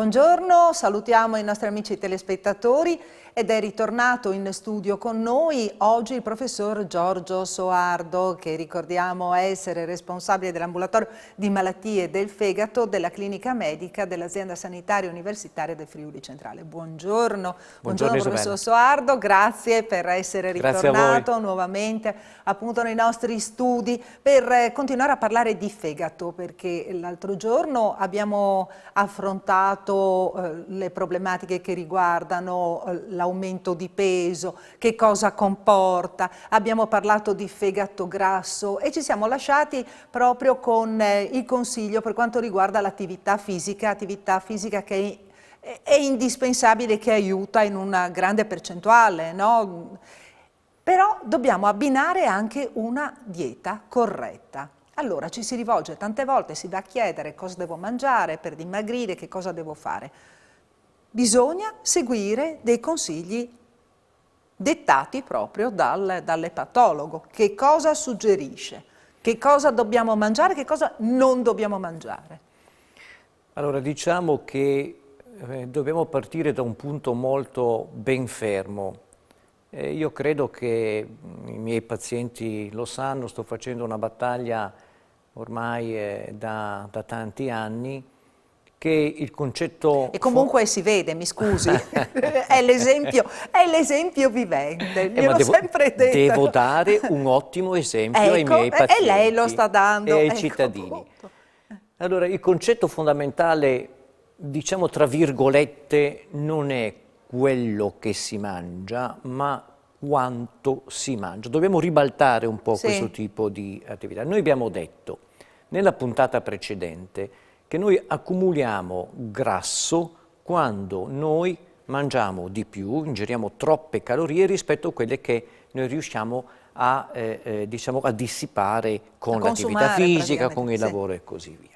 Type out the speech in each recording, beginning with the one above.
Buongiorno, salutiamo i nostri amici telespettatori ed è ritornato in studio con noi oggi il professor Giorgio Soardo, che ricordiamo essere responsabile dell'ambulatorio di malattie del fegato della clinica medica dell'azienda sanitaria universitaria del Friuli Centrale. Buongiorno, buongiorno professor Soardo, grazie per essere ritornato nuovamente appunto nei nostri studi per continuare a parlare di fegato, perché l'altro giorno abbiamo affrontato le problematiche che riguardano l'aumento di peso, che cosa comporta, abbiamo parlato di fegato grasso e ci siamo lasciati proprio con il consiglio per quanto riguarda l'attività fisica che è indispensabile, che aiuta in una grande percentuale, no? Però dobbiamo abbinare anche una dieta corretta. Allora ci si rivolge tante volte, si va a chiedere cosa devo mangiare per dimagrire, che cosa devo fare. Bisogna seguire dei consigli dettati proprio dall'epatologo. Che cosa suggerisce? Che cosa dobbiamo mangiare? Che cosa non dobbiamo mangiare? Allora, diciamo che dobbiamo partire da un punto molto ben fermo. Io credo che i miei pazienti lo sanno, sto facendo una battaglia ormai da tanti anni, che il concetto... E comunque si vede, mi scusi, è l'esempio vivente, gliel'ho sempre detto. Devo dare un ottimo esempio ai miei pazienti. E lei lo sta dando. E ai cittadini. Allora, il concetto fondamentale, diciamo tra virgolette, non è quello che si mangia, ma quanto si mangia. Dobbiamo ribaltare un po' questo tipo di attività. Noi abbiamo detto nella puntata precedente che noi accumuliamo grasso quando noi mangiamo di più, ingeriamo troppe calorie rispetto a quelle che noi riusciamo a, diciamo, a dissipare con l'attività fisica, con il lavoro e così via.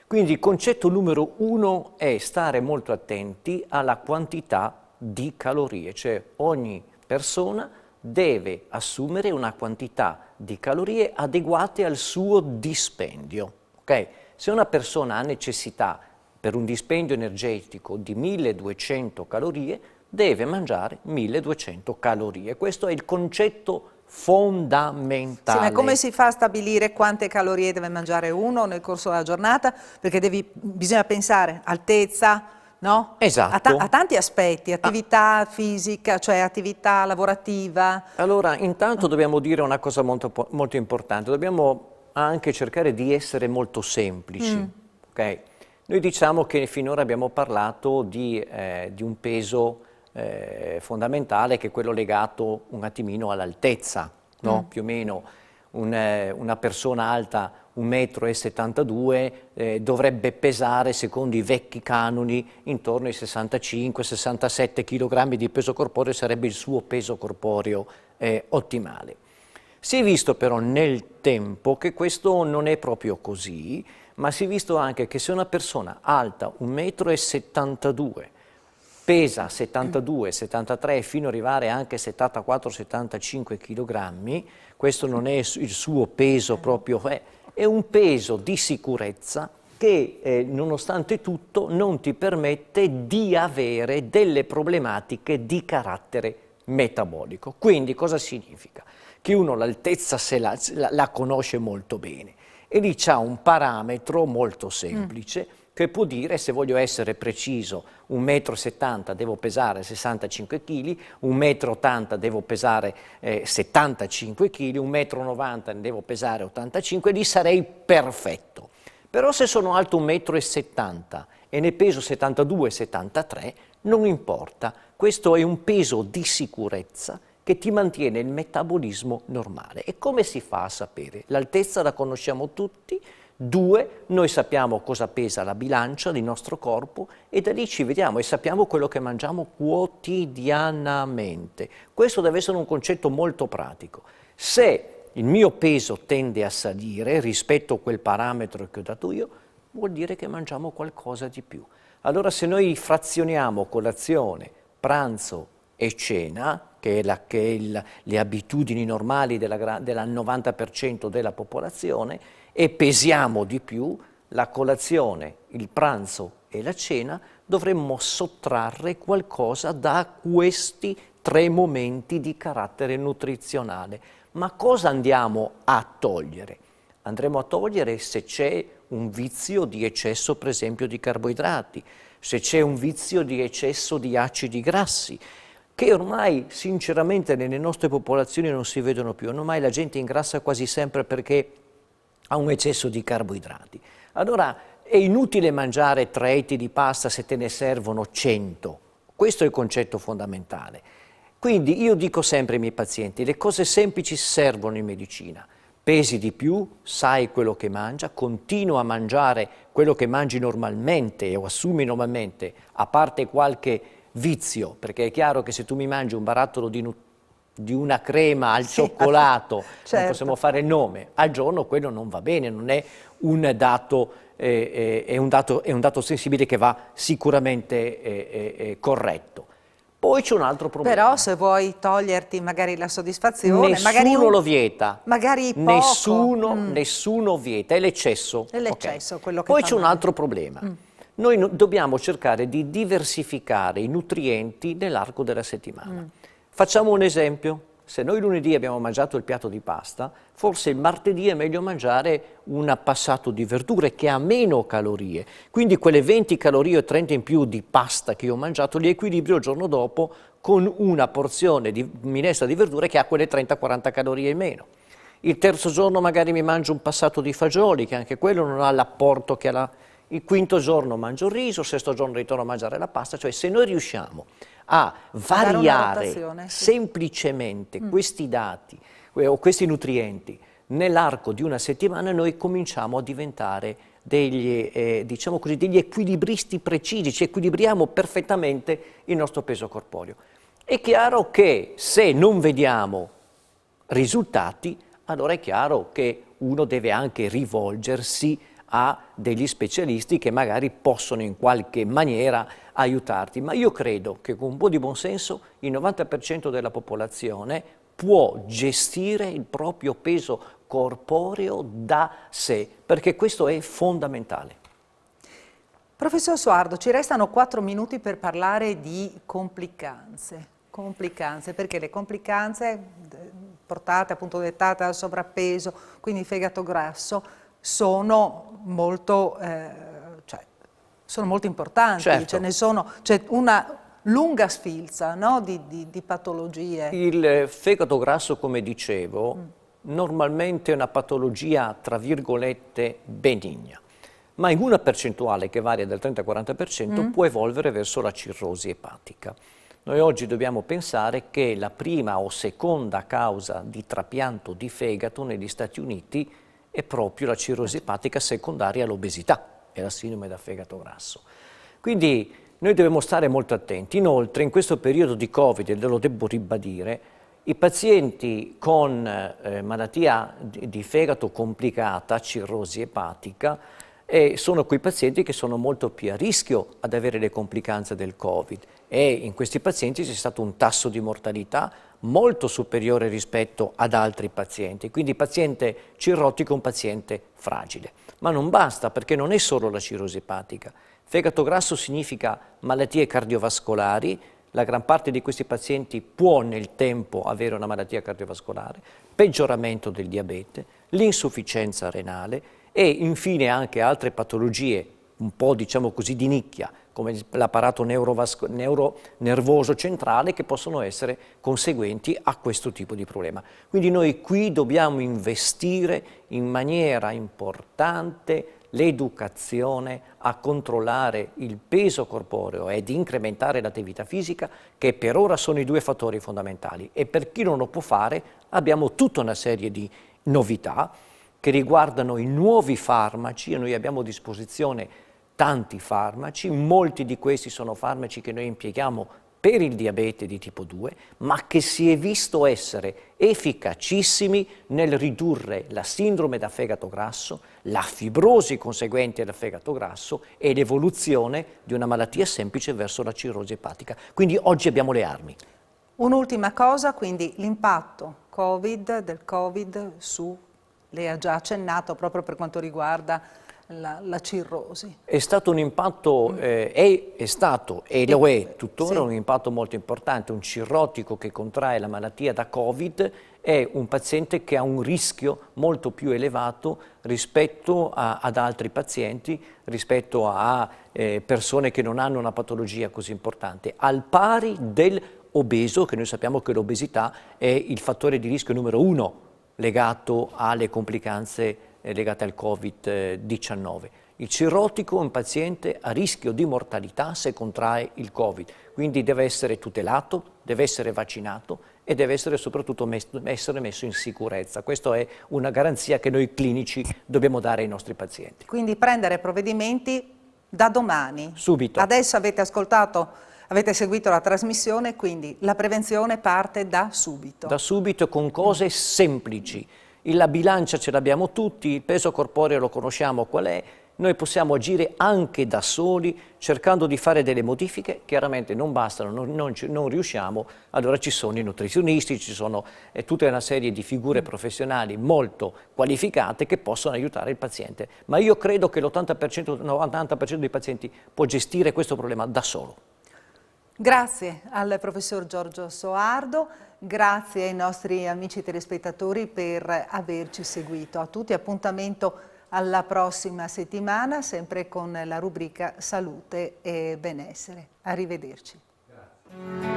Quindi il concetto numero uno è stare molto attenti alla quantità di calorie, cioè ogni persona deve assumere una quantità di calorie adeguate al suo dispendio. Okay? Se una persona ha necessità per un dispendio energetico di 1200 calorie, deve mangiare 1200 calorie. Questo è il concetto fondamentale. Sì, ma come si fa a stabilire quante calorie deve mangiare uno nel corso della giornata? Perché bisogna pensare altezza, no? Esatto. A tanti aspetti, attività fisica, cioè attività lavorativa. Allora, intanto dobbiamo dire una cosa molto importante, dobbiamo anche cercare di essere molto semplici. Okay? Noi diciamo che finora abbiamo parlato di un peso fondamentale, che è quello legato un attimino all'altezza, no? Più o meno una persona alta 1,72 m dovrebbe pesare, secondo i vecchi canoni, intorno ai 65-67 kg di peso corporeo, sarebbe il suo peso corporeo ottimale. Si è visto però nel tempo che questo non è proprio così, ma si è visto anche che se una persona alta 1,72 m pesa 72-73 fino ad arrivare anche a 74-75 kg, questo non è il suo peso proprio, è un peso di sicurezza che nonostante tutto non ti permette di avere delle problematiche di carattere metabolico. Quindi cosa significa? Che uno l'altezza la conosce molto bene e lì c'ha un parametro molto semplice che può dire, se voglio essere preciso, 1,70 m devo pesare 65 kg, 1,80 m devo pesare 75 kg, 1,90 m devo pesare 85 kg, lì sarei perfetto. Però se sono alto 1,70 m e ne peso 72-73, non importa, questo è un peso di sicurezza che ti mantiene il metabolismo normale. E come si fa a sapere? L'altezza la conosciamo tutti. 2, noi sappiamo cosa pesa la bilancia del nostro corpo e da lì ci vediamo e sappiamo quello che mangiamo quotidianamente. Questo deve essere un concetto molto pratico. Se il mio peso tende a salire rispetto a quel parametro che ho dato io, vuol dire che mangiamo qualcosa di più. Allora se noi frazioniamo colazione, pranzo e cena, che è le abitudini normali del 90% della popolazione, e pesiamo di più, la colazione, il pranzo e la cena dovremmo sottrarre qualcosa da questi 3 momenti di carattere nutrizionale. Ma cosa andiamo a togliere? Andremo a togliere se c'è un vizio di eccesso, per esempio, di carboidrati, se c'è un vizio di eccesso di acidi grassi, che ormai sinceramente nelle nostre popolazioni non si vedono più. Ormai la gente ingrassa quasi sempre perché ha un eccesso di carboidrati. Allora è inutile mangiare 3 etti di pasta se te ne servono 100. Questo è il concetto fondamentale. Quindi io dico sempre ai miei pazienti, le cose semplici servono in medicina. Pesi di più, sai quello che mangia, continua a mangiare quello che mangi normalmente o assumi normalmente, a parte qualche vizio, perché è chiaro che se tu mi mangi un barattolo di una crema al cioccolato, certo. Non possiamo fare il nome, al giorno quello non va bene, non è un dato, è un dato sensibile che va sicuramente corretto. Poi c'è un altro problema. Però se vuoi toglierti magari la soddisfazione, Nessuno lo vieta. magari poco. Nessuno vieta, è l'eccesso. È l'eccesso quello che Poi fa c'è un male. altro problema. Noi dobbiamo cercare di diversificare i nutrienti nell'arco della settimana. Facciamo un esempio. Se noi lunedì abbiamo mangiato il piatto di pasta, forse il martedì è meglio mangiare un passato di verdure che ha meno calorie. Quindi quelle 20 calorie o 30 in più di pasta che io ho mangiato li equilibrio il giorno dopo con una porzione di minestra di verdure che ha quelle 30-40 calorie in meno. Il terzo giorno magari mi mangio un passato di fagioli, che anche quello non ha l'apporto che ha il quinto giorno mangio il riso, il sesto giorno ritorno a mangiare la pasta. Cioè se noi riusciamo a variare semplicemente questi dati o questi nutrienti nell'arco di una settimana, noi cominciamo a diventare degli, diciamo così, degli equilibristi precisi, ci equilibriamo perfettamente il nostro peso corporeo. È chiaro che se non vediamo risultati, allora è chiaro che uno deve anche rivolgersi a degli specialisti che magari possono in qualche maniera aiutarti, ma io credo che con un po' di buonsenso il 90% della popolazione può gestire il proprio peso corporeo da sé, perché questo è fondamentale. Professor Soardo, ci restano 4 minuti per parlare di complicanze. Perché le complicanze portate, appunto dettate dal sovrappeso, quindi fegato grasso, sono molto importanti, Certo. c'è una lunga sfilza, no, di patologie. Il fegato grasso, come dicevo, normalmente è una patologia, tra virgolette, benigna, ma in una percentuale che varia dal 30-40% può evolvere verso la cirrosi epatica. Noi oggi dobbiamo pensare che la prima o seconda causa di trapianto di fegato negli Stati Uniti è proprio la cirrosi epatica secondaria all'obesità e la sindrome da fegato grasso. Quindi noi dobbiamo stare molto attenti. Inoltre, in questo periodo di Covid, e lo devo ribadire, i pazienti con malattia di fegato complicata, cirrosi epatica, sono quei pazienti che sono molto più a rischio ad avere le complicanze del Covid, e in questi pazienti c'è stato un tasso di mortalità molto superiore rispetto ad altri pazienti. Quindi il paziente cirrotico è un paziente fragile. Ma non basta, perché non è solo la cirrosi epatica. Fegato grasso significa malattie cardiovascolari. La gran parte di questi pazienti può nel tempo avere una malattia cardiovascolare, peggioramento del diabete, l'insufficienza renale e infine anche altre patologie un po' diciamo così di nicchia, come l'apparato nervoso centrale, che possono essere conseguenti a questo tipo di problema. Quindi noi qui dobbiamo investire in maniera importante l'educazione a controllare il peso corporeo ed incrementare l'attività fisica, che per ora sono i 2 fattori fondamentali. E per chi non lo può fare abbiamo tutta una serie di novità che riguardano i nuovi farmaci, e noi abbiamo a disposizione tanti farmaci. Molti di questi sono farmaci che noi impieghiamo per il diabete di tipo 2, ma che si è visto essere efficacissimi nel ridurre la sindrome da fegato grasso, la fibrosi conseguente al fegato grasso e l'evoluzione di una malattia semplice verso la cirrosi epatica. Quindi oggi abbiamo le armi. Un'ultima cosa, quindi l'impatto del Covid su, lei ha già accennato proprio per quanto riguarda la cirrosi. È stato un impatto, è stato e lo è tuttora un impatto molto importante. Un cirrotico che contrae la malattia da Covid è un paziente che ha un rischio molto più elevato rispetto ad altri pazienti, rispetto a persone che non hanno una patologia così importante, al pari dell'obeso, che noi sappiamo che l'obesità è il fattore di rischio numero 1 legato alle complicanze legate al Covid-19. Il cirrotico è un paziente a rischio di mortalità se contrae il Covid, quindi deve essere tutelato, deve essere vaccinato e deve essere soprattutto messo in sicurezza. Questa è una garanzia che noi clinici dobbiamo dare ai nostri pazienti. Quindi prendere provvedimenti da domani. Subito. Adesso avete seguito la trasmissione, quindi la prevenzione parte da subito. Da subito con cose semplici. La bilancia ce l'abbiamo tutti, il peso corporeo lo conosciamo qual è, noi possiamo agire anche da soli cercando di fare delle modifiche, chiaramente non bastano, non riusciamo, allora ci sono i nutrizionisti, ci sono tutta una serie di figure professionali molto qualificate che possono aiutare il paziente, ma io credo che l'80%, 90% dei pazienti può gestire questo problema da solo. Grazie al professor Giorgio Soardo, grazie ai nostri amici telespettatori per averci seguito. A tutti appuntamento alla prossima settimana, sempre con la rubrica Salute e Benessere. Arrivederci. Grazie.